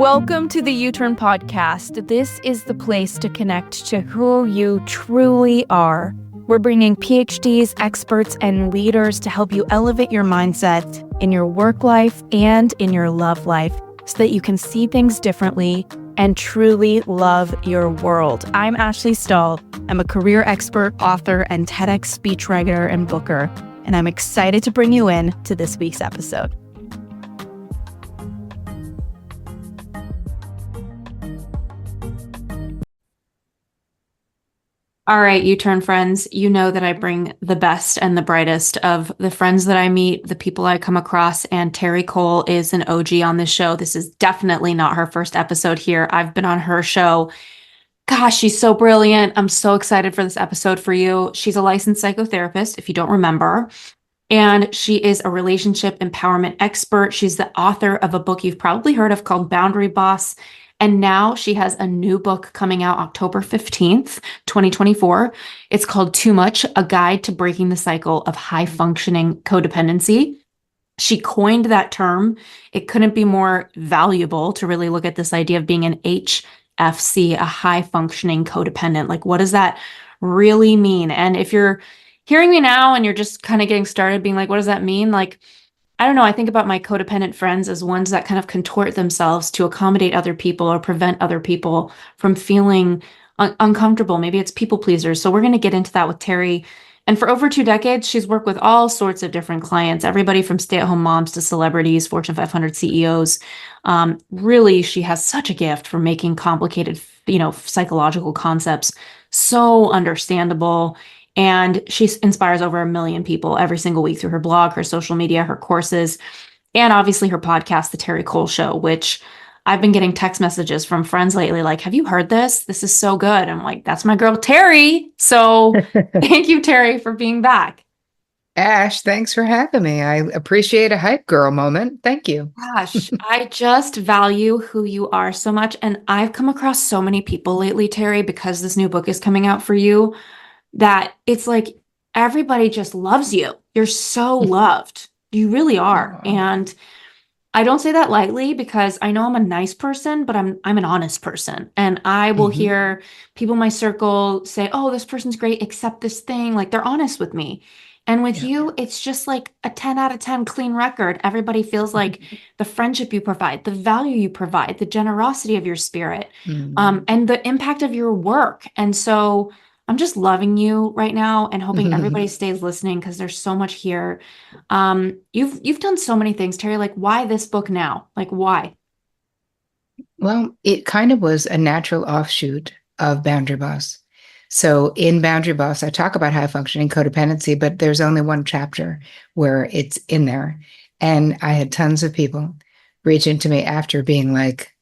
Welcome to the U-Turn podcast. This is the place to connect to who you truly are. We're bringing PhDs, experts, and leaders to help you elevate your mindset in your work life and in your love life so that you can see things differently and truly love your world. I'm Ashley Stahl. I'm a career expert, author, and TEDx speechwriter and booker, and I'm excited to bring you in to this week's episode. All right, U-Turn friends, you know that I bring the best and the brightest of the friends that I meet, the people I come across, and Terry Cole is an OG on this show. This is definitely not her first episode here. I've been on her show. Gosh, she's so brilliant. I'm so excited for this episode for you. She's a licensed psychotherapist, if you don't remember, and she is a relationship empowerment expert. She's the author of a book you've probably heard of called Boundary Boss. And now she has a new book coming out October 15th, 2024. It's called Too Much, A Guide to Breaking the Cycle of High Functioning Codependency. She coined that term. It couldn't be more valuable to really look at this idea of being an HFC, a high functioning codependent. Like, what does that really mean? And if you're hearing me now and you're just kind of getting started being like, what does that mean? Like, I don't know. I think about my codependent friends as ones that kind of contort themselves to accommodate other people or prevent other people from feeling uncomfortable. Maybe it's people pleasers. So we're going to get into that with Terry. And for over 2 decades, she's worked with all sorts of different clients, everybody from stay-at-home moms to celebrities, Fortune 500 CEOs. Really, she has such a gift for making complicated, psychological concepts so understandable. And she inspires over 1 million people every single week through her blog, her social media, her courses, and obviously her podcast, The Terry Cole Show, which I've been getting text messages from friends lately like, have you heard this? This is so good. I'm like, that's my girl, Terry. So thank you, Terry, for being back. Ash, thanks for having me. I appreciate a hype girl moment. Thank you. Gosh, I just value who you are so much. And I've come across so many people lately, Terry, because this new book is coming out for you, that it's like everybody just loves you. You're so loved. You really are. And I don't say that lightly because I know I'm a nice person, but I'm an honest person. And I will hear people in my circle say, oh, this person's great, except this thing. Like, they're honest with me. And with you, it's just like a 10 out of 10 clean record. Everybody feels like the friendship you provide, the value you provide, the generosity of your spirit, and the impact of your work. And so I'm just loving you right now and hoping everybody stays listening because there's so much here. You've done so many things, Terry. Like, why this book now? Like, why? Well, it kind of was a natural offshoot of Boundary Boss. So in Boundary Boss, I talk about high functioning codependency, but there's only one chapter where it's in there. And I had tons of people reach into me after being like,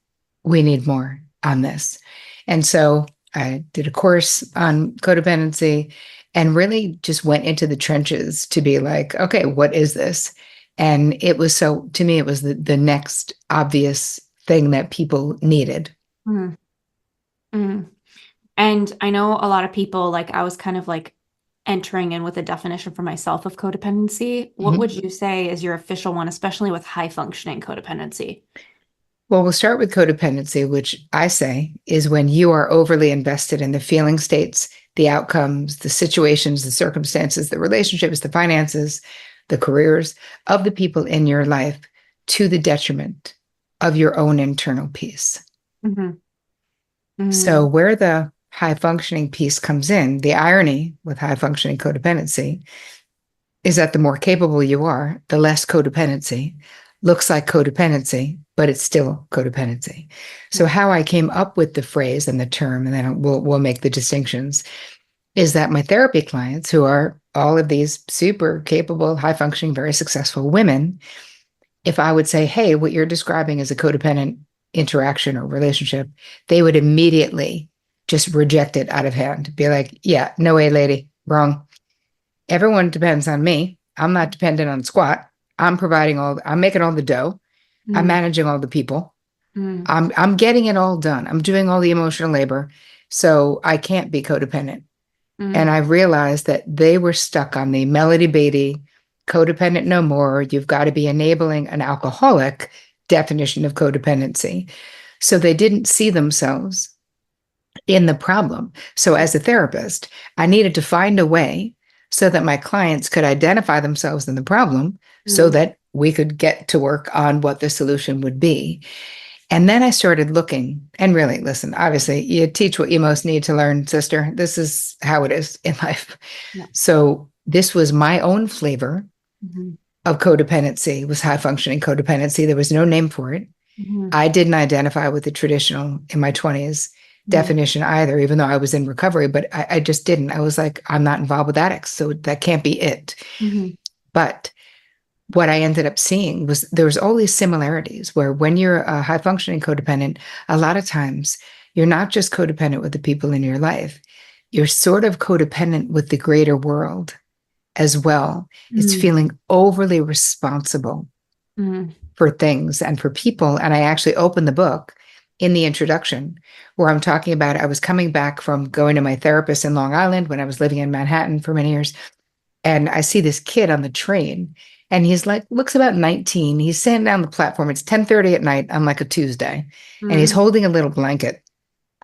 we need more on this. And so I did a course on codependency and really just went into the trenches to be like, okay, what is this? And it was to me, it was the next obvious thing that people needed. Mm. Mm. And I know a lot of people, like, I was kind of like entering in with a definition for myself of codependency. What would you say is your official one, especially with high functioning codependency? Well, we'll start with codependency, which I say is when you are overly invested in the feeling states, the outcomes, the situations, the circumstances, the relationships, the finances, the careers of the people in your life to the detriment of your own internal peace. So where the high functioning piece comes in, the irony with high functioning codependency is that the more capable you are, the less codependency looks like codependency, but it's still codependency. So how I came up with the phrase and the term, and then we'll make the distinctions, is that my therapy clients, who are all of these super capable, high functioning, very successful women, if I would say, hey, what you're describing is a codependent interaction or relationship, they would immediately just reject it out of hand. Be like, yeah, no way, lady, wrong. Everyone depends on me. I'm not dependent on squat. I'm making all the dough. I'm managing all the people. I'm getting it all done. I'm doing all the emotional labor. So I can't be codependent. And I realized that they were stuck on the Melody Beatty, codependent no more. You've got to be enabling an alcoholic definition of codependency. So they didn't see themselves in the problem. So as a therapist, I needed to find a way so that my clients could identify themselves in the problem so Mm, that we could get to work on what the solution would be. And then I started looking and really, listen, obviously, you teach what you most need to learn, sister. This is how it is in life. yeah. So this was my own flavor Mhm. of codependency, was high functioning codependency. There was no name for it. Mhm. I didn't identify with the traditional in my 20s Mhm. definition either, even though I was in recovery, but I just didn't. I was like, I'm not involved with addicts, so that can't be it. Mhm. But what I ended up seeing was there was all these similarities where when you're a high functioning codependent, a lot of times you're not just codependent with the people in your life, you're sort of codependent with the greater world as well. It's Mhm. feeling overly responsible Mhm. for things and for people. And I actually opened the book in the introduction where I'm talking about I was coming back from going to my therapist in Long Island when I was living in Manhattan for many years. And I see this kid on the train and he's like, looks about 19. He's sitting down the platform. It's 10:30 at night on like a Tuesday. And he's Mhm. holding a little blanket.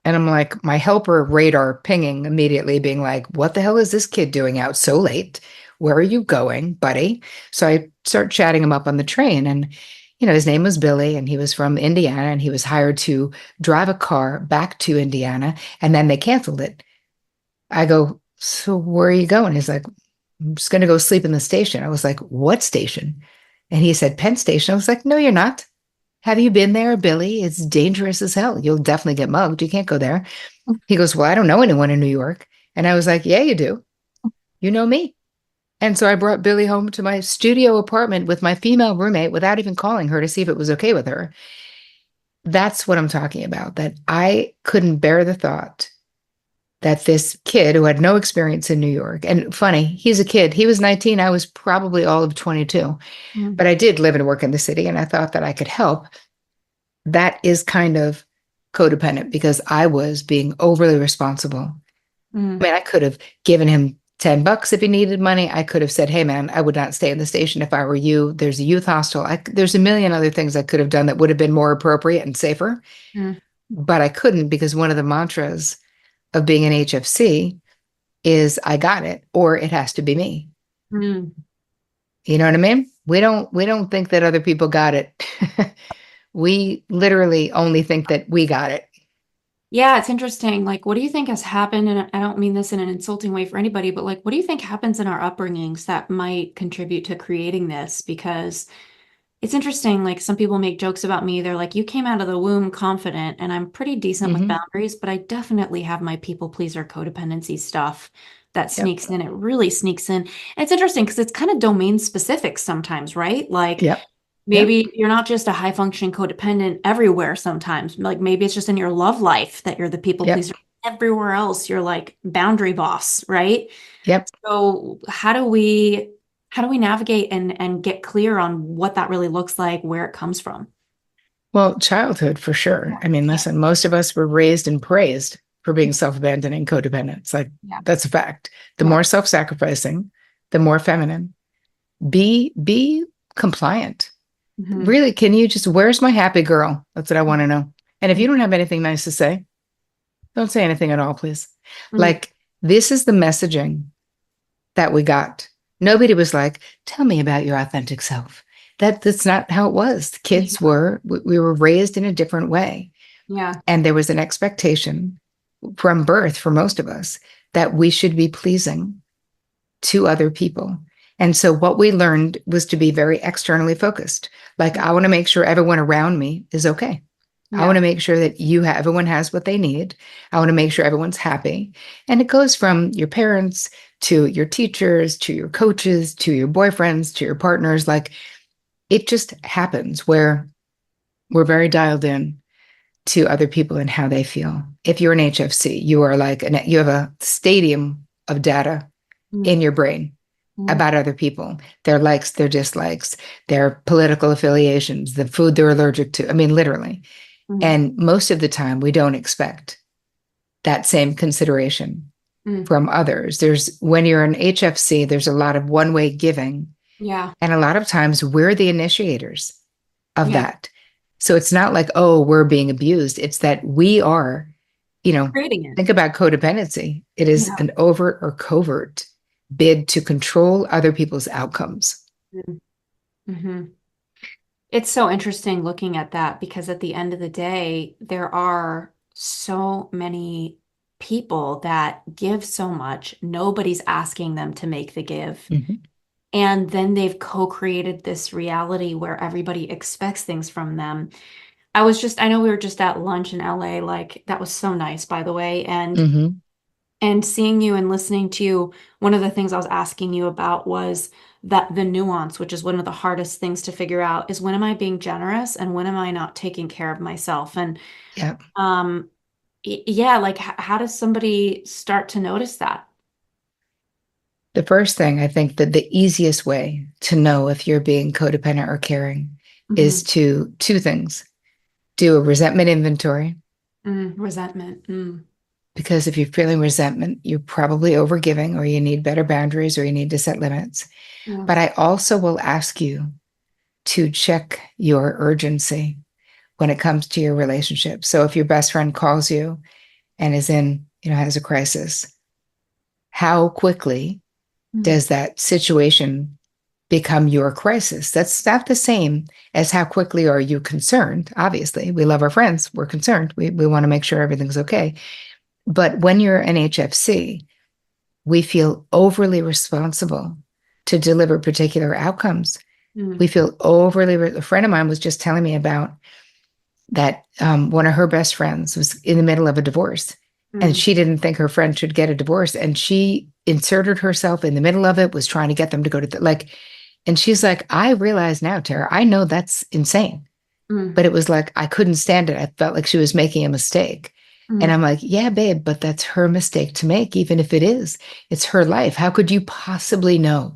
And I'm like, my helper radar pinging immediately, being like, what the hell is this kid doing out so late? Where are you going, buddy? So I start chatting him up on the train. And, his name was Billy and he was from Indiana and he was hired to drive a car back to Indiana. And then they canceled it. I go, so where are you going? He's like, I'm just going to go sleep in the station. I was like, what station? And he said, Penn Station. I was like, no, you're not. Have you been there, Billy? It's dangerous as hell. You'll definitely get mugged. You can't go there. He goes, well, I don't know anyone in New York. And I was like, yeah, you do. You know me. And so I brought Billy home to my studio apartment with my female roommate without even calling her to see if it was okay with her. That's what I'm talking about, that I couldn't bear the thought that this kid who had no experience in New York, and funny, he's a kid. He was 19. I was probably all of 22, Mhm. but I did live and work in the city and I thought that I could help. That is kind of codependent because I was being overly responsible. I Mhm. mean, I could have given him $10 if he needed money. I could have said, hey, man, I would not stay in the station if I were you. There's a youth hostel. There's a million other things I could have done that would have been more appropriate and safer, Mhm. but I couldn't because one of the mantras of being an HFC is I got it or it has to be me. Mhm. You know what I mean? We don't think that other people got it. We literally only think that we got it. Yeah, it's interesting. Like, what do you think has happened? And I don't mean this in an insulting way for anybody, but like, what do you think happens in our upbringings that might contribute to creating this? Because it's interesting. Like, some people make jokes about me. They're like, you came out of the womb confident, and I'm pretty decent with Hmm. boundaries, but I definitely have my people pleaser codependency stuff that Yep. sneaks in. It really sneaks in. And it's interesting because it's kind of domain specific sometimes, right? Like, Yep. Yep. maybe you're not just a high functioning codependent everywhere sometimes. Like maybe it's just in your love life that you're the people Yep. pleaser. Everywhere else, you're like boundary boss, right? Yep. So how do we navigate and get clear on what that really looks like, where it comes from? Well, childhood for sure. I mean, Yeah. listen, most of us were raised and praised for being self-abandoning codependent. It's like Yeah. that's a fact. The Yeah. more self-sacrificing, the more feminine. Be compliant. Hmm. Really, can you just, where's my happy girl? That's what I want to know. And if you don't have anything nice to say, don't say anything at all, please. Hmm. Like, this is the messaging that we got. Nobody was like, tell me about your authentic self. That's not how it was. The kids were, we were raised in a different way. Yeah. And there was an expectation from birth for most of us that we should be pleasing to other people. And so what we learned was to be very externally focused. Like, I want to make sure everyone around me is okay. I want Yeah. to make sure that everyone has what they need. I want to make sure everyone's happy. And it goes from your parents to your teachers, to your coaches, to your boyfriends, to your partners. Like, it just happens where we're very dialed in to other people and how they feel. If you're an HFC, you are like, you have a stadium of data Hmm. in your brain Hmm. about other people, their likes, their dislikes, their political affiliations, the food they're allergic to. I mean, literally. Hmm. And most of the time, we don't expect that same consideration Hmm. from others. When you're an HFC, there's a lot of one way giving. Yeah. And a lot of times we're the initiators of Yeah. that. So it's not like, oh, we're being abused. It's that we are, Creating it. think about codependency. It is Yeah. an overt or covert bid to control other people's outcomes. Mm-hmm. It's so interesting looking at that because at the end of the day, there are so many people that give so much. Nobody's asking them to make the give. Mhm. And then they've co-created this reality where everybody expects things from them. I know we were just at lunch in LA, like that was so nice, by the way. Mhm. And seeing you and listening to you, one of the things I was asking you about was that the nuance, which is one of the hardest things to figure out, is when am I being generous and when am I not taking care of myself? And Yeah. um, yeah, like how does somebody start to notice that? The first thing I think that the easiest way to know if you're being codependent or caring is Hmm. to two things. Do a resentment inventory, Resentment. because if you're feeling resentment, you're probably overgiving or you need better boundaries or you need to set limits. Yeah. But I also will ask you to check your urgency when it comes to your relationship. So if your best friend calls you and is in, has a crisis, how quickly Mm. does that situation become your crisis? That's not the same as how quickly are you concerned. Obviously, we love our friends. We're concerned. We want to make sure everything's okay. But when you're an HFC, we feel overly responsible to deliver particular outcomes. Mm. We feel a friend of mine was just telling me about that one of her best friends was in the middle of a divorce and Mm. she didn't think her friend should get a divorce. And she inserted herself in the middle of it, was trying to get them to go to and she's like, I realize now, Tara, I know that's insane. Mm. But it was like, I couldn't stand it. I felt like she was making a mistake. And Mm. I'm like, yeah, babe, but that's her mistake to make, even if it is. It's her life. How could you possibly know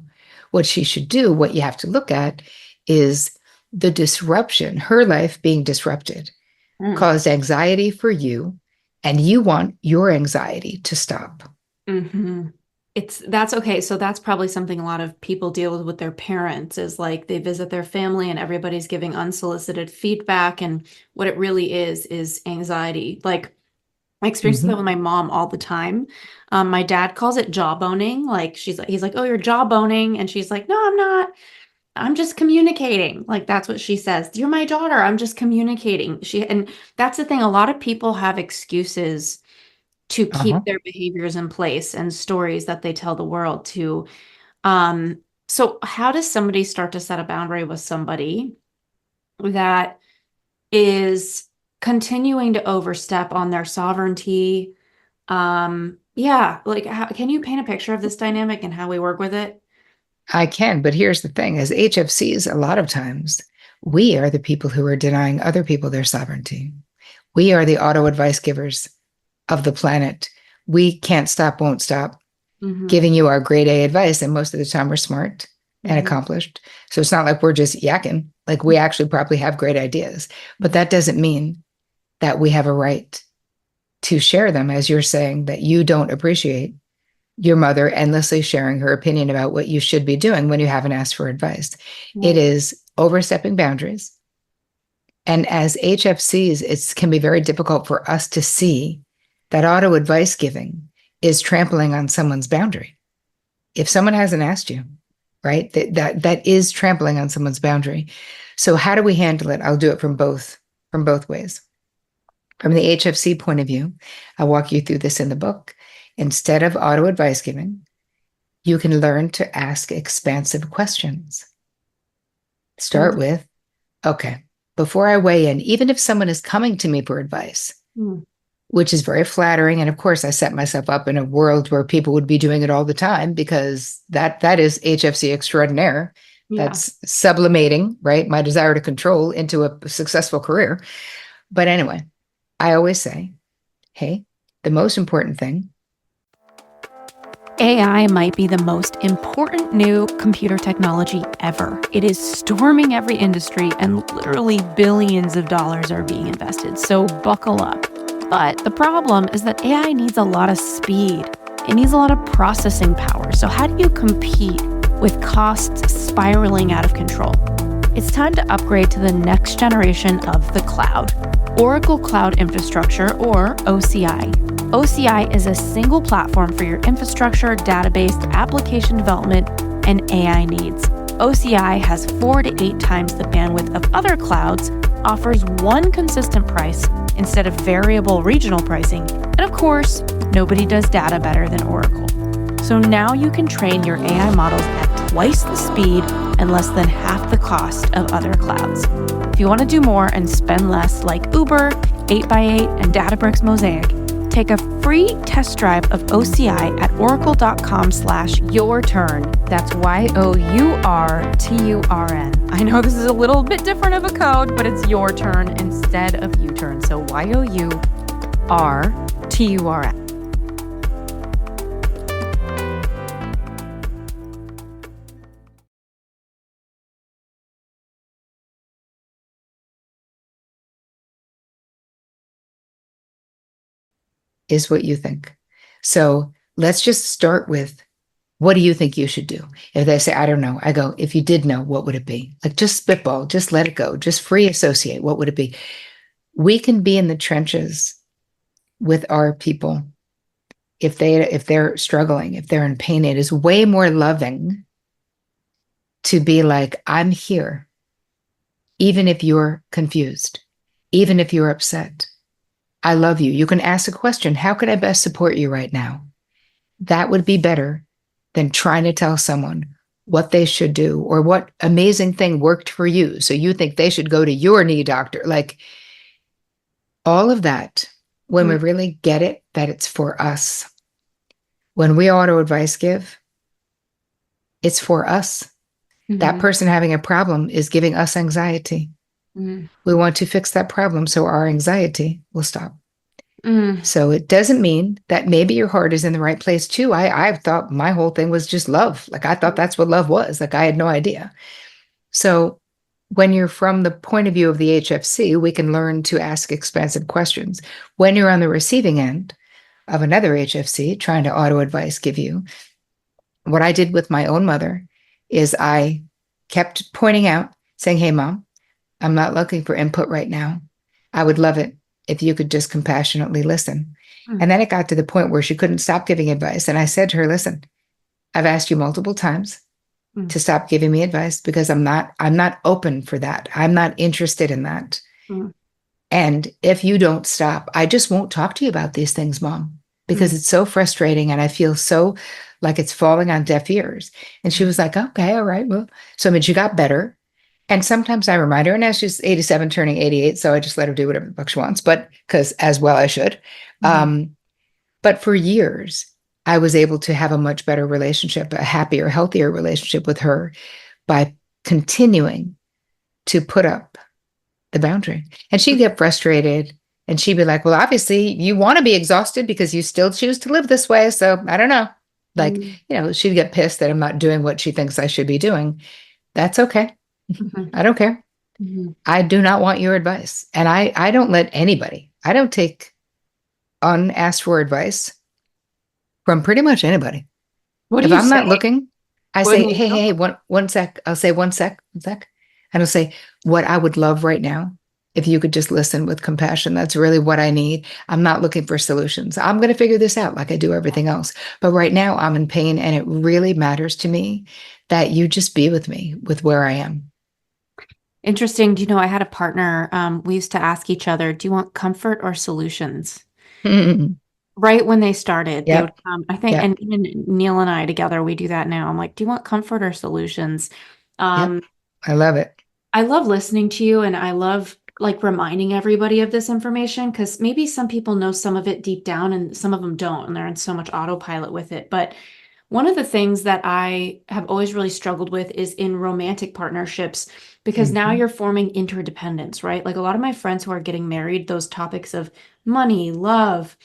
what she should do? What you have to look at is the disruption, her life being disrupted Mm. caused anxiety for you, and you want your anxiety to stop. Hmm. That's okay. So that's probably something a lot of people deal with their parents is like they visit their family and everybody's giving unsolicited feedback. And what it really is anxiety. Like I experience that Mhm. with my mom all the time. My dad calls it jawboning. Like he's like, oh, you're jawboning. And she's like, no, I'm not. I'm just communicating. Like that's what she says. You're my daughter. I'm just communicating. And that's the thing. A lot of people have excuses to Uh-huh. keep their behaviors in place and stories that they tell the world to. Um, so how does somebody start to set a boundary with somebody that is continuing to overstep on their sovereignty? Yeah, like can you paint a picture of this dynamic and how we work with it? I can, but here's the thing, as HFCs, a lot of times we are the people who are denying other people their sovereignty. We are the auto advice givers of the planet. We can't stop, won't stop Hmm. giving you our grade A advice. And most of the time we're smart and Hmm. accomplished. So it's not like we're just yakking, like we actually probably have great ideas. But that doesn't mean that we have a right to share them, as you're saying, that you don't appreciate your mother endlessly sharing her opinion about what you should be doing when you haven't asked for advice. It Right. is overstepping boundaries. And as HFCs, it can be very difficult for us to see that auto advice giving is trampling on someone's boundary. If someone hasn't asked you, right, that is trampling on someone's boundary. So how do we handle it? I'll do it from both ways. From the HFC point of view, I'll walk you through this in the book. Instead of auto advice giving, you can learn to ask expansive questions. Start Mm. with, okay, before I weigh in, even if someone is coming to me for advice, Mm. which is very flattering. And of course, I set myself up in a world where people would be doing it all the time because that is HFC extraordinaire. Yeah. That's sublimating, right? My desire to control into a successful career. But anyway, I always say, hey, the most important thing. AI might be the most important new computer technology ever. It is storming every industry and literally billions of dollars are being invested. So buckle up. But the problem is that AI needs a lot of speed. It needs a lot of processing power. So how do you compete with costs spiraling out of control? It's time to upgrade to the next generation of the cloud, Oracle Cloud Infrastructure, or OCI. OCI is a single platform for your infrastructure, database, application development, and AI needs. OCI has 4 to 8 times the bandwidth of other clouds, offers one consistent price instead of variable regional pricing, and of course, nobody does data better than Oracle. So now you can train your AI models at twice the speed and less than half the cost of other clouds. If you want to do more and spend less like Uber, 8x8, and Databricks Mosaic, take a free test drive of OCI at oracle.com/yourturn. That's YOURTURN. I know this is a little bit different of a code, but it's your turn instead of U-turn. So YOURTURN. Is what you think. So let's just start with, what do you think you should do? If they say, I don't know, I go, if you did know, what would it be? Like, just spitball, just let it go, just free associate. What would it be? We can be in the trenches with our people. If they're struggling, if they're in pain, it is way more loving to be like, I'm here, even if you're confused, even if you're upset. I love you. You can ask a question. How can I best support you right now? That would be better than trying to tell someone what they should do or what amazing thing worked for you. So you think they should go to your knee doctor. Like, all of that, when we really get it, that it's for us. When we auto advice give, it's for us. That person having a problem is giving us anxiety. We want to fix that problem so our anxiety will stop. So it doesn't mean that maybe your heart is in the right place too. I thought my whole thing was just love. Like, I thought that's what love was. Like, I had no idea. So when you're from the point of view of the HFC, we can learn to ask expansive questions. When you're on the receiving end of another HFC trying to auto advice give you, what I did with my own mother is I kept pointing out, saying, hey, Mom, I'm not looking for input right now. I would love it if you could just compassionately listen. And then it got to the point where she couldn't stop giving advice. And I said to her, listen, I've asked you multiple times to stop giving me advice because I'm not open for that. I'm not interested in that. And if you don't stop, I just won't talk to you about these things, Mom, because it's so frustrating. And I feel so like it's falling on deaf ears. And she was like, okay, all right. Well, so I mean, she got better. And sometimes I remind her, and now she's 87, turning 88. So I just let her do whatever the fuck she wants, but because as well I should. But for years, I was able to have a much better relationship, a happier, healthier relationship with her by continuing to put up the boundary. And she'd get frustrated and she'd be like, well, obviously you want to be exhausted because you still choose to live this way. So I don't know. Like, she'd get pissed that I'm not doing what she thinks I should be doing. That's okay. I don't care. I do not want your advice. And I don't let anybody, I don't take unasked for advice from pretty much anybody. What If do you I'm say? not looking, I What say, do you hey, one sec. I'll say one sec. And I'll say, what I would love right now, if you could just listen with compassion, that's really what I need. I'm not looking for solutions. I'm going to figure this out like I do everything else. But right now I'm in pain and it really matters to me that you just be with me with where I am. Interesting. Do you know, I had a partner, we used to ask each other, do you want comfort or solutions? Right when they started, they would come, I think, and even Neil and I together, we do that now. I'm like, do you want comfort or solutions? I love it. I love listening to you and I love like reminding everybody of this information because maybe some people know some of it deep down and some of them don't, and they're in so much autopilot with it. But one of the things that I have always really struggled with is in romantic partnerships, because now you're forming interdependence, right? Like a lot of my friends who are getting married, those topics of money, love,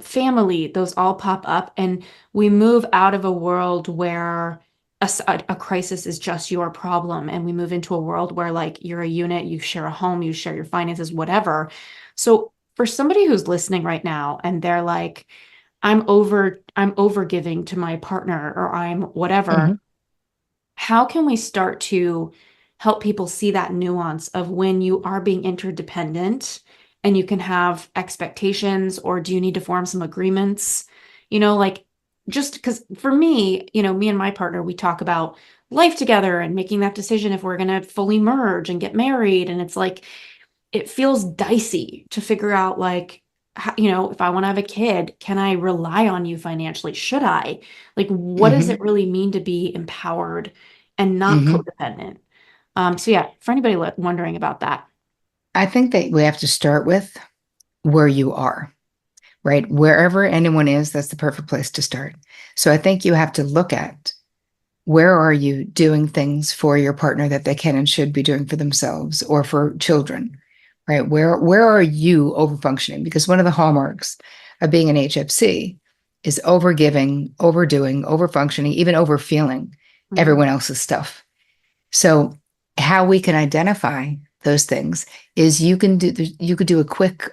family, those all pop up. And we move out of a world where a crisis is just your problem. And we move into a world where like you're a unit, you share a home, you share your finances, whatever. So for somebody who's listening right now and they're like, I'm over giving to my partner or I'm whatever. How can we start to help people see that nuance of when you are being interdependent and you can have expectations, or do you need to form some agreements? Like, just because for me, me and my partner, we talk about life together and making that decision if we're going to fully merge and get married. And it's like, it feels dicey to figure out, like, if I want to have a kid, can I rely on you financially? Should I? Like, what does it Hmm. really mean to be empowered and not Hmm. codependent? So yeah, for anybody wondering about that. I think that we have to start with where you are, right? Wherever anyone is, that's the perfect place to start. So I think you have to look at, where are you doing things for your partner that they can and should be doing for themselves or for children, right? Where are you overfunctioning? Because one of the hallmarks of being an HFC is overgiving, overdoing, overfunctioning, even overfeeling Mhm. everyone else's stuff. So how we can identify those things is you could do a quick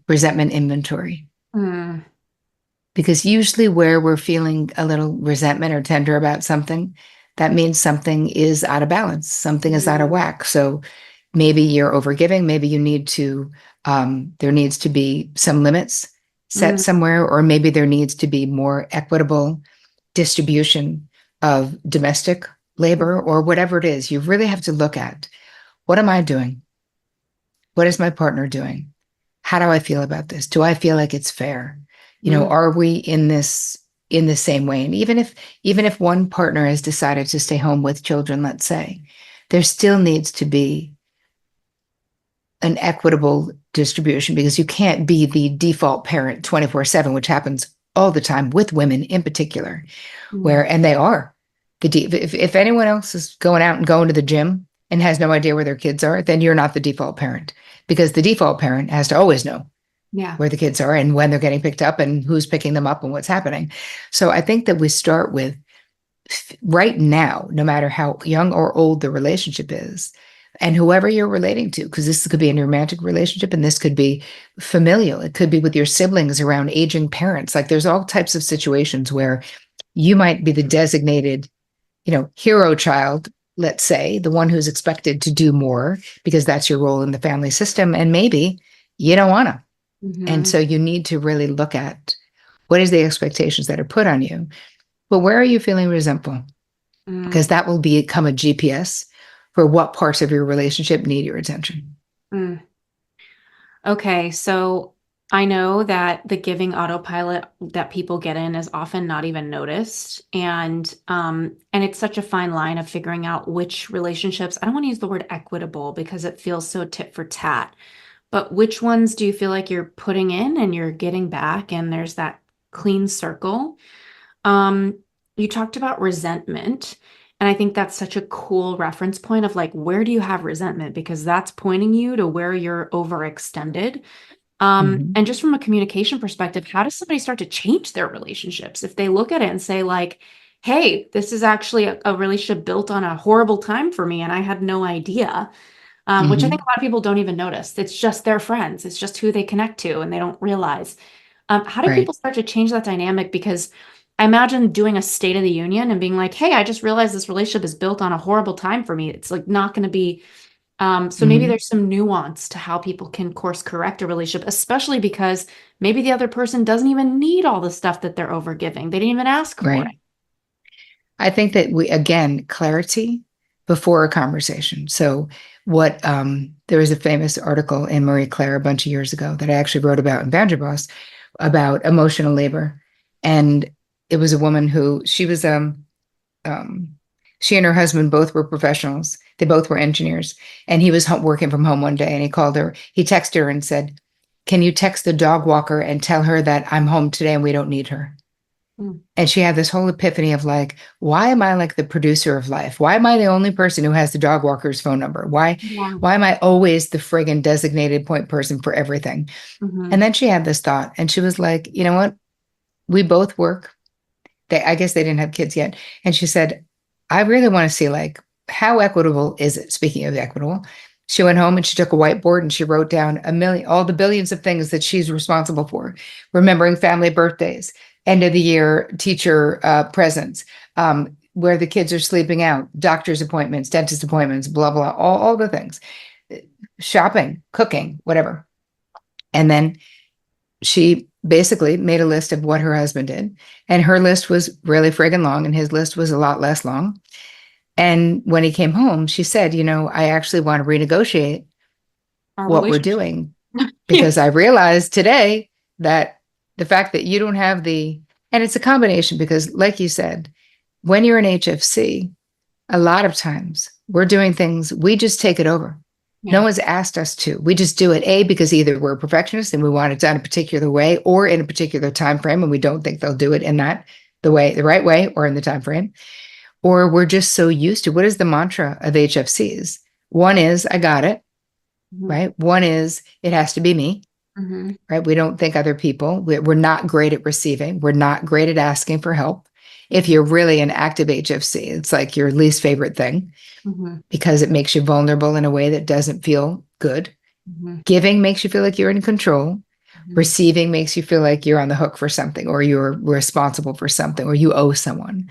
resentment inventory, Mm, because usually where we're feeling a little resentment or tender about something, that means something is out of balance, something is out of mm, whack. So maybe you're overgiving, maybe you need to, there needs to be some limits set mm, somewhere, or maybe there needs to be more equitable distribution of domestic labor or whatever it is. You really have to look at, what am I doing? What is my partner doing? How do I feel about this? Do I feel like it's fair? mm, Are we in the same way? And even if one partner has decided to stay home with children, let's say, there still needs to be an equitable distribution, because you can't be the default parent 24/7, which happens all the time with women in particular, mm. where, and they are if anyone else is going out and going to the gym and has no idea where their kids are, then you're not the default parent, because the default parent has to always know Yeah. where the kids are and when they're getting picked up and who's picking them up and what's happening. So I think that we start with, right now, no matter how young or old the relationship is, and whoever you're relating to, because this could be a romantic relationship and this could be familial. It could be with your siblings around aging parents. Like, there's all types of situations where you might be the designated, hero child, let's say, the one who's expected to do more because that's your role in the family system. And maybe you don't want to. And Hmm. so you need to really look at, what is the expectations that are put on you, but where are you feeling resentful? Mm, Because that will become a GPS for what parts of your relationship need your attention. mm. Okay, so I know that the giving autopilot that people get in is often not even noticed. And it's such a fine line of figuring out which relationships, I don't want to use the word equitable because it feels so tit for tat, but which ones do you feel like you're putting in and you're getting back and there's that clean circle? Um, you talked about resentment, and I think that's such a cool reference point of like, where do you have resentment? Because that's pointing you to where you're overextended. Mhm. And just from a communication perspective, how does somebody start to change their relationships if they look at it and say, like, hey, this is actually a relationship built on a horrible time for me, and I had no idea. Which I think Mhm. a lot of people don't even notice. It's just their friends, it's just who they connect to, and they don't realize. How do Right. people start to change that dynamic? Because I imagine doing a State of the Union and being like, hey, I just realized this relationship is built on a horrible time for me. It's like not going to be. So maybe Mhm. there's some nuance to how people can course correct a relationship, especially because maybe the other person doesn't even need all the stuff that they're overgiving. They didn't even ask for it. Right. I think that again, clarity before a conversation. So there was a famous article in Marie Claire a bunch of years ago that I actually wrote about in Boundary Boss, about emotional labor. And it was a woman who, um, she and her husband both were professionals. They both were engineers. And he was working from home one day, and he texted her and said, "Can you text the dog walker and tell her that I'm home today and we don't need her?" Mm. And she had this whole epiphany of like, why am I like the producer of life? Why am I the only person who has the dog walker's phone number? Why, Yeah. why am I always the friggin' designated point person for everything? And Hmm. then she had this thought, and she was like, you know what? We both work. I guess they didn't have kids yet. And she said, I really want to see, like, how equitable is it? Speaking of equitable, she went home and she took a whiteboard and she wrote down all the billions of things that she's responsible for, remembering family birthdays, end of the year teacher presents, where the kids are sleeping out, doctor's appointments, dentist appointments, blah, blah, all the things, shopping, cooking, whatever. And then she basically made a list of what her husband did. And her list was really friggin' long, and his list was a lot less long. And when he came home, she said, I actually want to renegotiate Our what we're relationship. doing because I realized today that the fact that you don't have and it's a combination because, like you said, when you're in HFC, a lot of times we're doing things, we just take it over. Yeah. No one's asked us to. We just do it, because either we're perfectionists and we want it done a particular way or in a particular time frame, and we don't think they'll do it in the right way or in the time frame. Or we're just so used to, what is the mantra of HFCs? One is, I got it, right? One is, it has to be me, right? We don't think other people, we're not great at receiving. We're not great at asking for help. If you're really an active HFC, it's like your least favorite thing because it makes you vulnerable in a way that doesn't feel good. Giving makes you feel like you're in control. Receiving makes you feel like you're on the hook for something, or you're responsible for something, or you owe someone.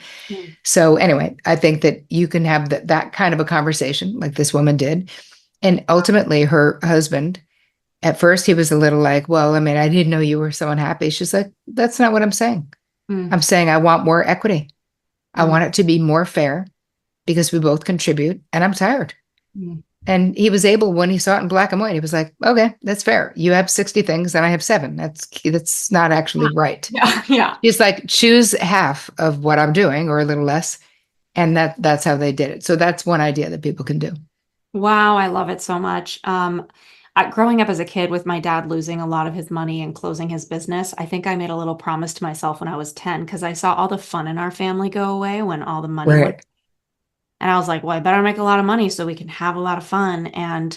So anyway, I think that you can have that kind of a conversation like this woman did. And ultimately her husband, at first he was a little like, well, I mean, I didn't know you were so unhappy. She's like, that's not what I'm saying. I'm saying I want more equity. I want it to be more fair because we both contribute, and I'm tired. And he was able, when he saw it in black and white, he was like, okay, that's fair. You have 60 things and I have 7. That's not actually right. Yeah. He's like, choose half of what I'm doing or a little less. And that's how they did it. So that's one idea that people can do. Wow, I love it so much. Growing up as a kid with my dad losing a lot of his money and closing his business, I think I made a little promise to myself when I was 10 because I saw all the fun in our family go away when all the money went. And I was like, well, I better make a lot of money so we can have a lot of fun. And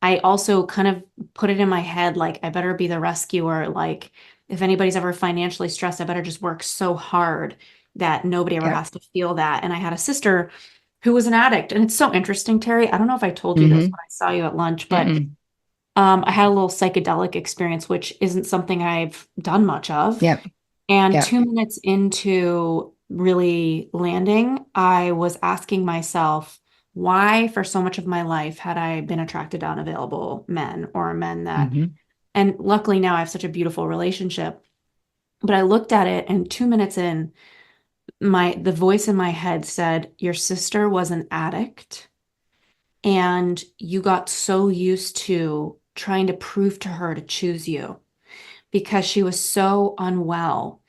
I also kind of put it in my head, like, I better be the rescuer. Like, if anybody's ever financially stressed, I better just work so hard that nobody ever has to feel that. And I had a sister who was an addict. And it's so interesting, Terry. I don't know if I told you this when I saw you at lunch, but I had a little psychedelic experience, which isn't something I've done much of. And 2 minutes into really landing, I was asking myself, why for so much of my life had I been attracted to unavailable men or men that, and luckily now I have such a beautiful relationship, but I looked at it and 2 minutes in, the voice in my head said, your sister was an addict and you got so used to trying to prove to her to choose you because she was so unwell.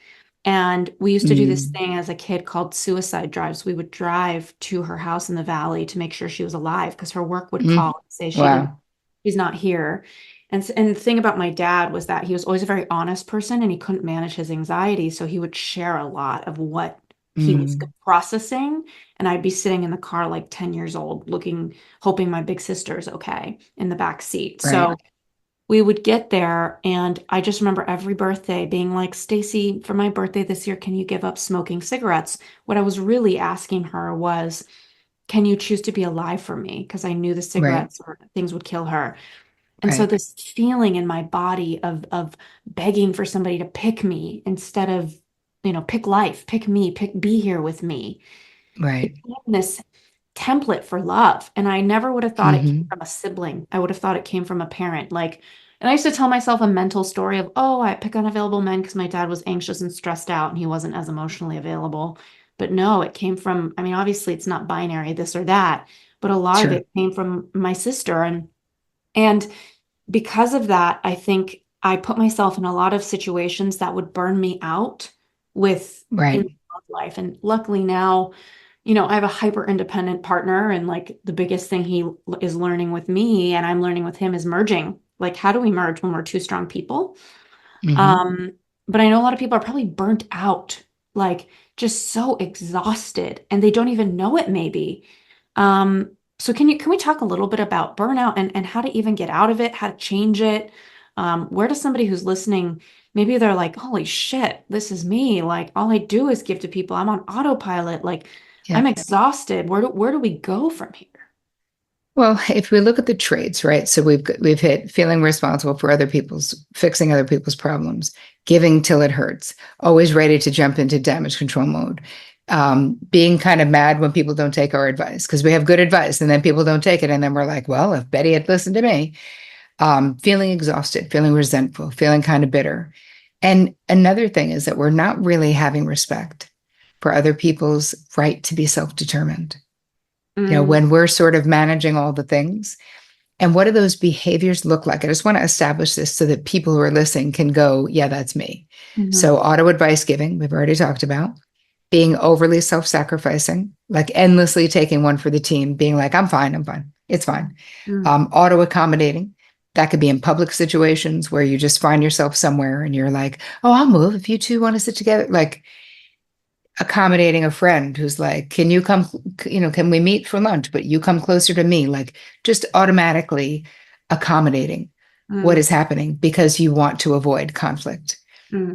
And we used to do this thing as a kid called suicide drives. We would drive to her house in the valley to make sure she was alive because her work would call and say she's not here. And the thing about my dad was that he was always a very honest person and he couldn't manage his anxiety. So he would share a lot of what he was processing. And I'd be sitting in the car like 10 years old hoping my big sister's okay in the back seat. So we would get there, and I just remember every birthday being like, Stacy, for my birthday this year, can you give up smoking cigarettes? What I was really asking her was, can you choose to be alive for me? Because I knew the cigarettes or things would kill her. And so this feeling in my body of begging for somebody to pick me instead of, pick life, pick me, be here with me. This template for love. And I never would have thought it came from a sibling. I would have thought it came from a parent. And I used to tell myself a mental story of, I pick unavailable men because my dad was anxious and stressed out and he wasn't as emotionally available. But no, it came from, obviously it's not binary, this or that, but a lot of it came from my sister. And because of that, I think I put myself in a lot of situations that would burn me out with in life. And luckily now, I have a hyper independent partner, and like the biggest thing he is learning with me and I'm learning with him is merging. Like, how do we merge when we're 2 strong people? But I know a lot of people are probably burnt out, like just so exhausted, and they don't even know it maybe. So can we talk a little bit about burnout and how to even get out of it, how to change it? Where does somebody who's listening, maybe they're like, holy shit, this is me. Like, all I do is give to people. I'm on autopilot. Like, I'm exhausted. Where do we go from here? Well, if we look at the traits, right? So we've hit feeling responsible for fixing other people's problems, giving till it hurts, always ready to jump into damage control mode, being kind of mad when people don't take our advice because we have good advice and then people don't take it. And then we're like, well, if Betty had listened to me, feeling exhausted, feeling resentful, feeling kind of bitter. And another thing is that we're not really having respect for other people's right to be self-determined. When we're sort of managing all the things. And what do those behaviors look like? I just want to establish this so that people who are listening can go, yeah, that's me. So auto advice giving, we've already talked about. Being overly self-sacrificing, like endlessly taking one for the team, being like, I'm fine, it's fine. Auto accommodating, that could be in public situations where you just find yourself somewhere and you're like, oh, I'll move if you two want to sit together. Like accommodating a friend who's like, can you come, can we meet for lunch, but you come closer to me, like just automatically accommodating what is happening because you want to avoid conflict.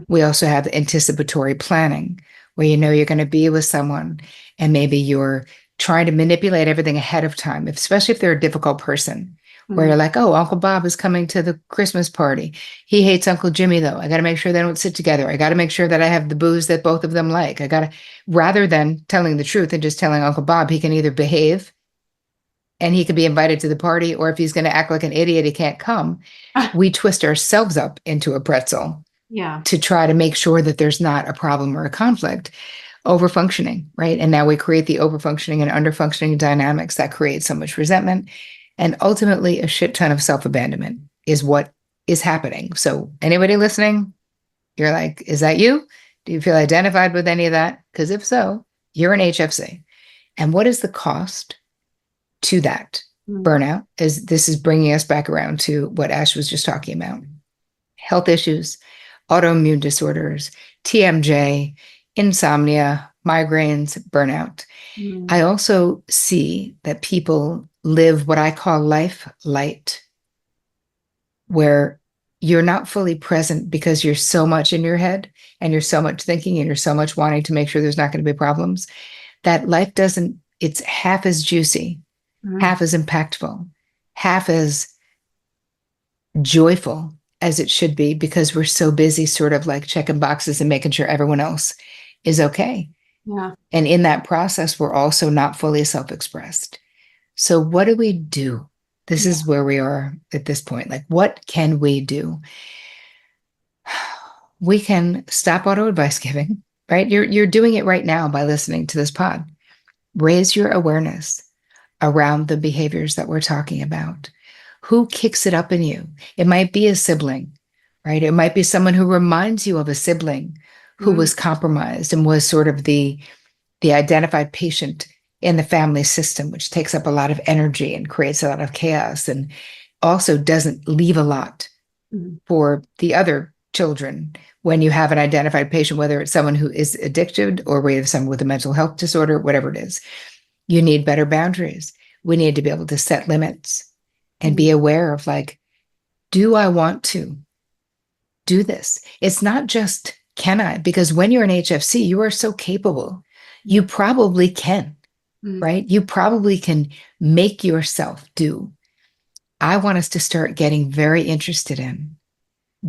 We also have anticipatory planning where you're going to be with someone and maybe you're trying to manipulate everything ahead of time, especially if they're a difficult person, where you're like, oh, Uncle Bob is coming to the Christmas party. He hates Uncle Jimmy, though. I got to make sure they don't sit together. I got to make sure that I have the booze that both of them like. Rather than telling the truth and just telling Uncle Bob he can either behave and he can be invited to the party, or if he's going to act like an idiot, he can't come. We twist ourselves up into a pretzel. Yeah. To try to make sure that there's not a problem or a conflict. Overfunctioning, right? And now we create the overfunctioning and underfunctioning dynamics that create so much resentment. And ultimately, a shit ton of self-abandonment is what is happening. So anybody listening, you're like, is that you? Do you feel identified with any of that? Because if so, you're an HFC. And what is the cost to that burnout? As this is bringing us back around to what Ash was just talking about. Health issues, autoimmune disorders, TMJ, insomnia, migraines, burnout. I also see that people live what I call life light, where you're not fully present because you're so much in your head and you're so much thinking and you're so much wanting to make sure there's not going to be problems, that life it's half as juicy, half as impactful, half as joyful as it should be, because we're so busy sort of like checking boxes and making sure everyone else is okay. Yeah. And in that process, we're also not fully self-expressed. So what do we do? This is where we are at this point. Like, what can we do? We can stop auto advice giving, right? You're doing it right now by listening to this pod. Raise your awareness around the behaviors that we're talking about. Who kicks it up in you? It might be a sibling, right? It might be someone who reminds you of a sibling who was compromised and was sort of the identified patient in the family system, which takes up a lot of energy and creates a lot of chaos and also doesn't leave a lot for the other children when you have an identified patient, whether it's someone who is addicted or whether it's someone with a mental health disorder, whatever it is. You need better boundaries. We need to be able to set limits and be aware of like, do I want to do this? It's not just, can I? Because when you're an HFC, you are so capable. You probably can, right? You probably can make yourself do. I want us to start getting very interested in,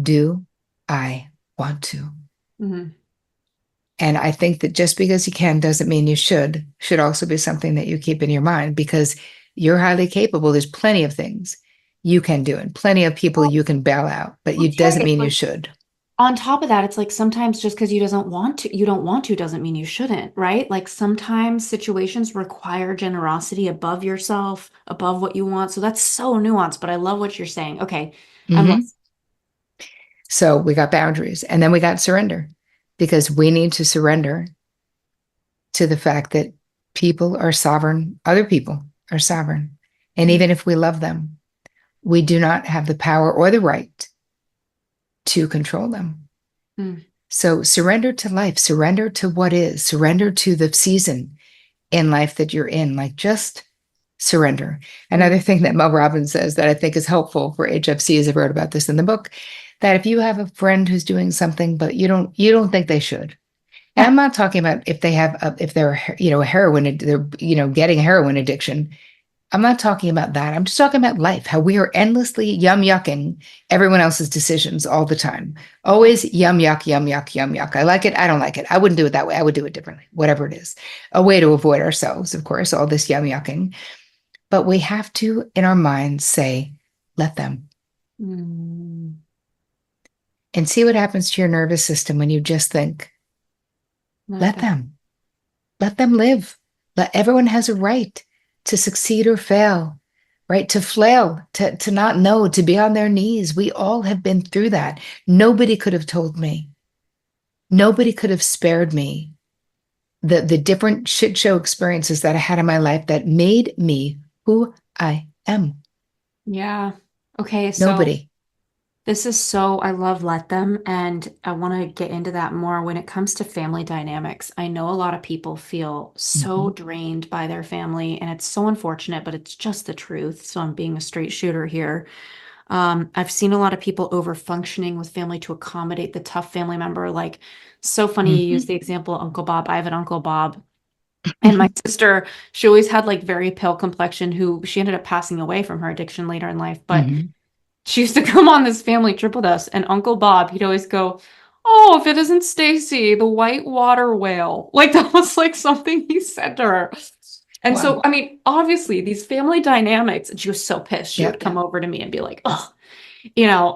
do I want to? And I think that just because you can doesn't mean you should also be something that you keep in your mind, because you're highly capable. There's plenty of things you can do and plenty of people you can bail out, but it doesn't mean you should. On top of that, it's like sometimes just because you don't want to doesn't mean you shouldn't, right? Like sometimes situations require generosity above yourself, above what you want. So that's so nuanced, but I love what you're saying. Okay. So we got boundaries, and then we got surrender, because we need to surrender to the fact that people are sovereign. Other people are sovereign. And even if we love them, we do not have the power or the right to control them. So surrender to life, surrender to what is, surrender to the season in life that you're in, like just surrender. Another thing that Mel Robbins says that I think is helpful for HFCs, I wrote about this in the book, that if you have a friend who's doing something, but you don't think they should. And I'm not talking about if they have, if they're, a heroin, they're, getting a heroin addiction. I'm not talking about that. I'm just talking about life, how we are endlessly yum yucking everyone else's decisions all the time. Always yum yuck, yum yuck, yum yuck. I like it. I don't like it. I wouldn't do it that way. I would do it differently, whatever it is. A way to avoid ourselves, of course, all this yum yucking. But we have to, in our minds, say, let them. Mm. And see what happens to your nervous system when you just think, let them. Let them live. Everyone has a right to succeed or fail, right? To flail, to not know, to be on their knees. We all have been through that. Nobody could have told me. Nobody could have spared me the different shit show experiences that I had in my life that made me who I am. Yeah. Okay. So Nobody. this is so, I love let them, and I want to get into that more when it comes to family dynamics. I know a lot of people feel so Mhm. drained by their family, and it's so unfortunate, but it's just the truth. So I'm being a straight shooter here. I've seen a lot of people over functioning with family to accommodate the tough family member. Like, so funny you use Mhm. the example of Uncle Bob. I have an Uncle Bob. And my sister, she always had like very pale complexion, who she ended up passing away from her addiction later in life. But Mhm. she used to come on this family trip with us, and Uncle Bob, he'd always go, "Oh, if it isn't Stacy, the white water whale." Like that was like something he said to her. And so, Wow. I mean, obviously these family dynamics, and she was so pissed. She would Yep. come over to me and be like, "Oh,"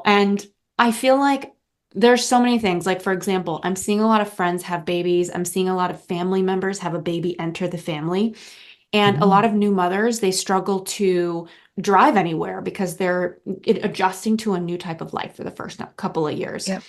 and I feel like there's so many things. Like, for example, I'm seeing a lot of friends have babies. I'm seeing a lot of family members have a baby enter the family. And a lot Mhm. of new mothers, they struggle to drive anywhere because they're adjusting to a new type of life for the first couple of years. Yep.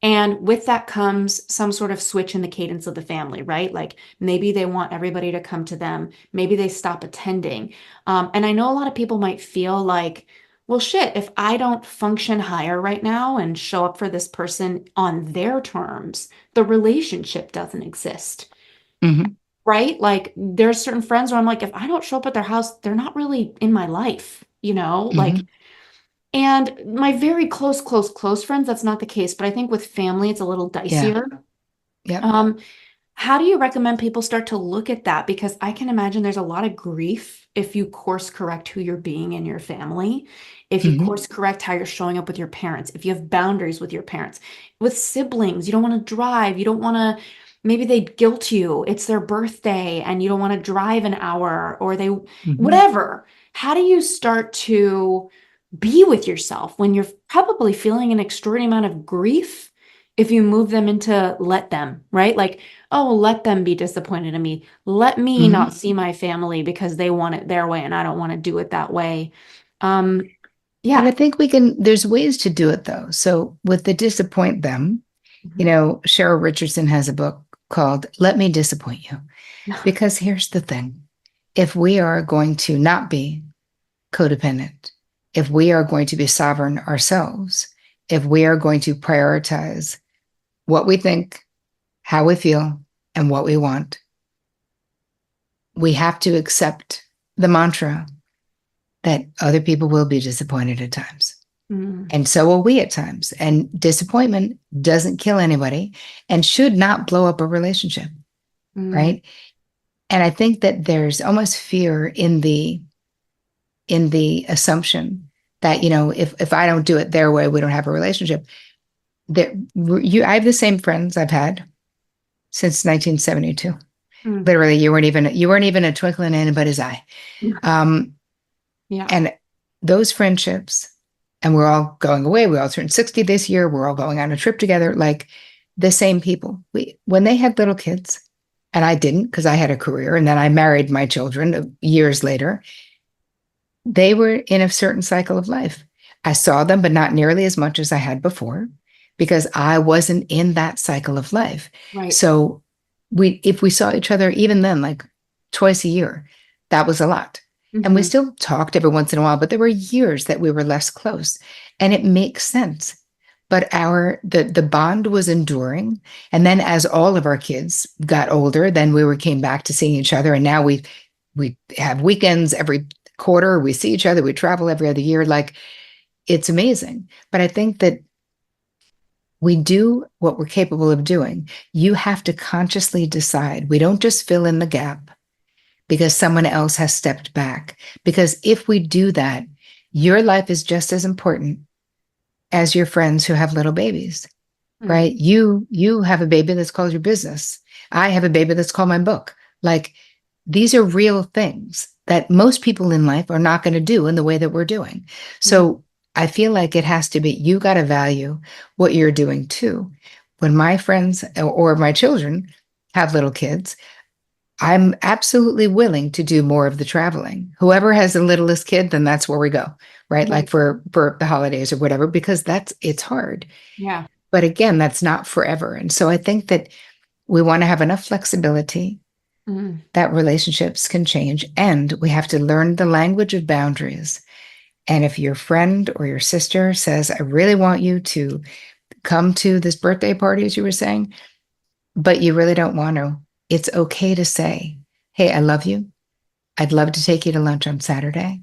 And with that comes some sort of switch in the cadence of the family, right? Like maybe they want everybody to come to them. Maybe they stop attending. And I know a lot of people might feel like, well, shit, if I don't function higher right now and show up for this person on their terms, the relationship doesn't exist. Mhm. Right? Like there's certain friends where I'm like, if I don't show up at their house, they're not really in my life, Like, Mhm. and my very close, close, close friends, that's not the case. But I think with family, it's a little Yeah. dicier. Yep. Um, how do you recommend people start to look at that? Because I can imagine there's a lot of grief if you course correct who you're being in your family, if you Mhm. course correct how you're showing up with your parents, if you have boundaries with your parents, with siblings, you don't want to drive, you don't want to, maybe they guilt you, it's their birthday and you don't want to drive an hour or they, Mhm. whatever. How do you start to be with yourself when you're probably feeling an extraordinary amount of grief if you move them into let them, right? Like, oh, let them be disappointed in me. Let me Mhm. not see my family because they want it their way and I don't want to do it that way. Um, But I yeah. think there's ways to do it though. So with the disappoint them, Mhm. Cheryl Richardson has a book called Let Me Disappoint You. Because here's the thing. If we are going to not be codependent, if we are going to be sovereign ourselves, if we are going to prioritize what we think, how we feel, and what we want, we have to accept the mantra that other people will be disappointed at times. Mm, And so will we at times. And disappointment doesn't kill anybody and should not blow up a relationship, mm, right? And I think that there's almost fear in the assumption that, if I don't do it their way, we don't have a relationship. I have the same friends I've had since 1972. mm. Literally, you weren't even a twinkle in anybody's eye. Um, Yeah. and those friendships, and we're all going away. We all turned 60 this year. We're all going on a trip together. Like the same people. When they had little kids, and I didn't because I had a career, and then I married my children years later. They were in a certain cycle of life. I saw them, but not nearly as much as I had before because I wasn't in that cycle of life. Right. So if we saw each other even then, like twice a year, that was a lot. And we Mhm. still talked every once in a while, but there were years that we were less close. And it makes sense. But the bond was enduring. And then as all of our kids got older, then came back to seeing each other. And now we have weekends every quarter. We see each other. We travel every other year. Like it's amazing. But I think that we do what we're capable of doing. You have to consciously decide. We don't just fill in the gap. because someone else has stepped back. Because if we do that, your life is just as important as your friends who have little babies, right? You have a baby that's called your business. I have a baby that's called my book. Like, these are real things that most people in life are not going to do in the way that we're doing. So I feel like it has to be, you got to value what you're doing too. When my friends or my children have little kids, I'm absolutely willing to do more of the traveling. Whoever has the littlest kid, then that's where we go, right? Like for the holidays or whatever, because it's hard. Yeah. But again, that's not forever. And so I think that we want to have enough flexibility that relationships can change, and we have to learn the language of boundaries. And if your friend or your sister says, I really want you to come to this birthday party, as you were saying, but you really don't want to, it's okay to say, hey, I love you. I'd love to take you to lunch on Saturday.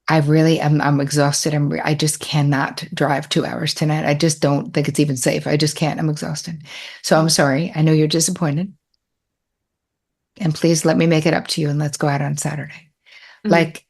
I'm exhausted. I just cannot drive 2 hours tonight. I just don't think it's even safe. I just can't. I'm exhausted. So I'm sorry. I know you're disappointed. And please let me make it up to you and let's go out on Saturday. Like,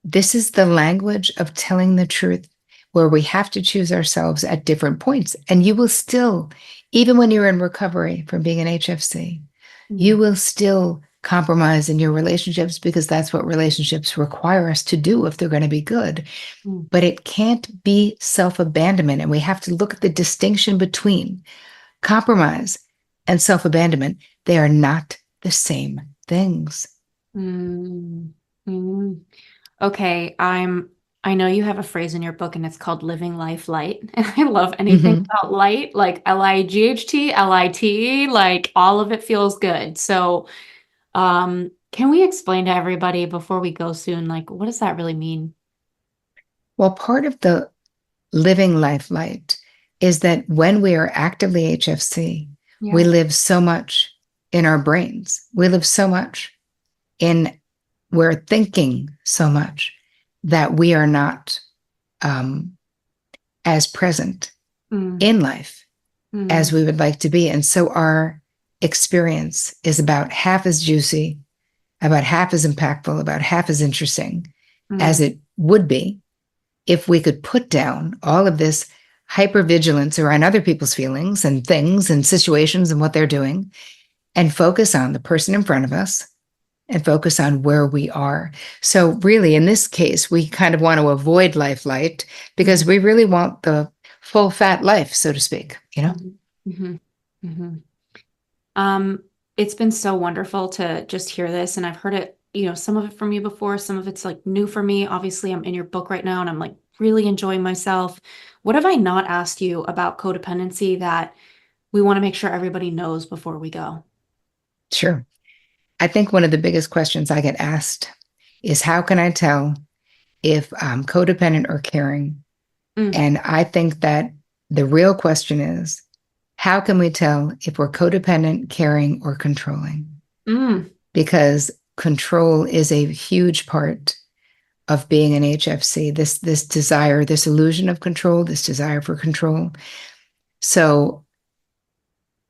this is the language of telling the truth, where we have to choose ourselves at different points. And you will still, even when you're in recovery from being an HFC, you will still compromise in your relationships, because that's what relationships require us to do if they're going to be good. But it can't be self-abandonment. And we have to look at the distinction between compromise and self-abandonment. They are not the same things. Okay, I know you have a phrase in your book and it's called living life light. And I love anything about light, like LIGHT, LIT, like all of it feels good. So, can we explain to everybody before we go soon, like, what does that really mean? Well, part of the living life light is that when we are actively HFC, we live so much in our brains. We live so much we're thinking so much that we are not as present in life as we would like to be. And so our experience is about half as juicy, about half as impactful, about half as interesting as it would be if we could put down all of this hypervigilance around other people's feelings and things and situations and what they're doing, and focus on the person in front of us and focus on where we are. So really, in this case, we kind of want to avoid life light because we really want the full fat life, so to speak, you know? It's been so wonderful to just hear this. And I've heard it, some of it from you before, some of it's like new for me. Obviously, I'm in your book right now and I'm like really enjoying myself. What have I not asked you about codependency that we want to make sure everybody knows before we go? Sure. I think one of the biggest questions I get asked is, how can I tell if I'm codependent or caring? And I think that the real question is, how can we tell if we're codependent, caring, or controlling? Because control is a huge part of being an HFC, this desire, this illusion of control, this desire for control. So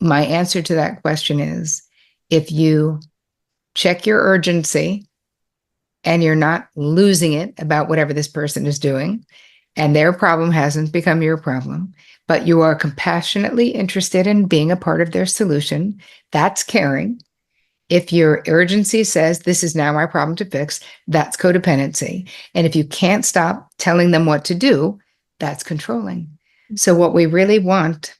my answer to that question is, if you check your urgency and you're not losing it about whatever this person is doing, and their problem hasn't become your problem, but you are compassionately interested in being a part of their solution, that's caring. If your urgency says, this is now my problem to fix, that's codependency. And if you can't stop telling them what to do, that's controlling. So what we really want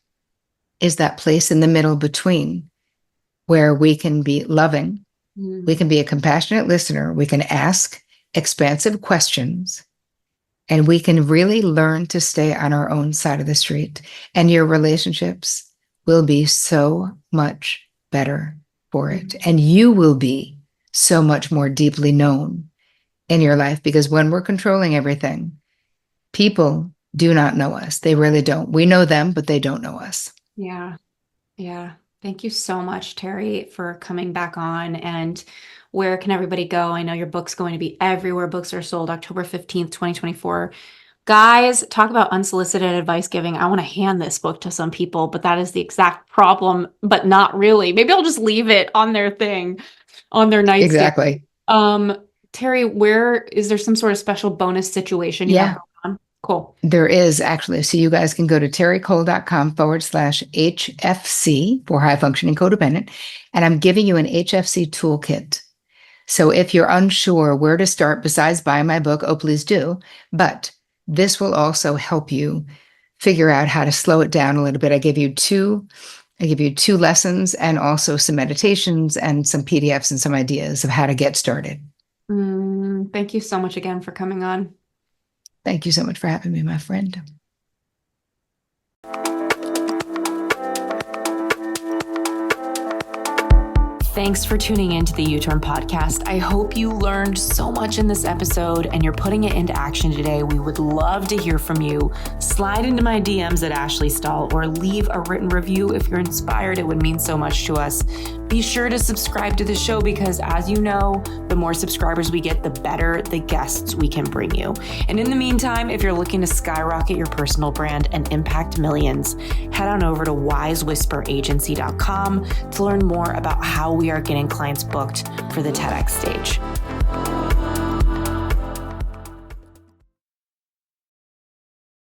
is that place in the middle between, where we can be loving, we can be a compassionate listener, we can ask expansive questions, and we can really learn to stay on our own side of the street. And your relationships will be so much better for it. And you will be so much more deeply known in your life, because when we're controlling everything, people do not know us. They really don't. We know them, but they don't know us. Yeah. Yeah. Thank you so much, Terry, for coming back on. And where can everybody go? I know your book's going to be everywhere books are sold, October 15th, 2024. Guys, talk about unsolicited advice giving. I want to hand this book to some people, but that is the exact problem, but not really. Maybe I'll just leave it on their thing, on their nightstand. Exactly. Terry, where is there some sort of special bonus situation you have going on? Cool. There is actually. So you guys can go to terrycole.com/HFC for High Functioning Codependent. And I'm giving you an HFC toolkit. So if you're unsure where to start besides buying my book, oh, please do. But this will also help you figure out how to slow it down a little bit. I give you two lessons and also some meditations and some PDFs and some ideas of how to get started. Thank you so much again for coming on. Thank you so much for having me, my friend. Thanks for tuning in to the U-Turn podcast. I hope you learned so much in this episode and you're putting it into action today. We would love to hear from you. Slide into my DMs at Ashley Stahl or leave a written review if you're inspired. It would mean so much to us. Be sure to subscribe to the show because, as you know, the more subscribers we get, the better the guests we can bring you. And in the meantime, if you're looking to skyrocket your personal brand and impact millions, head on over to wisewhisperagency.com to learn more about how we are getting clients booked for the TEDx stage.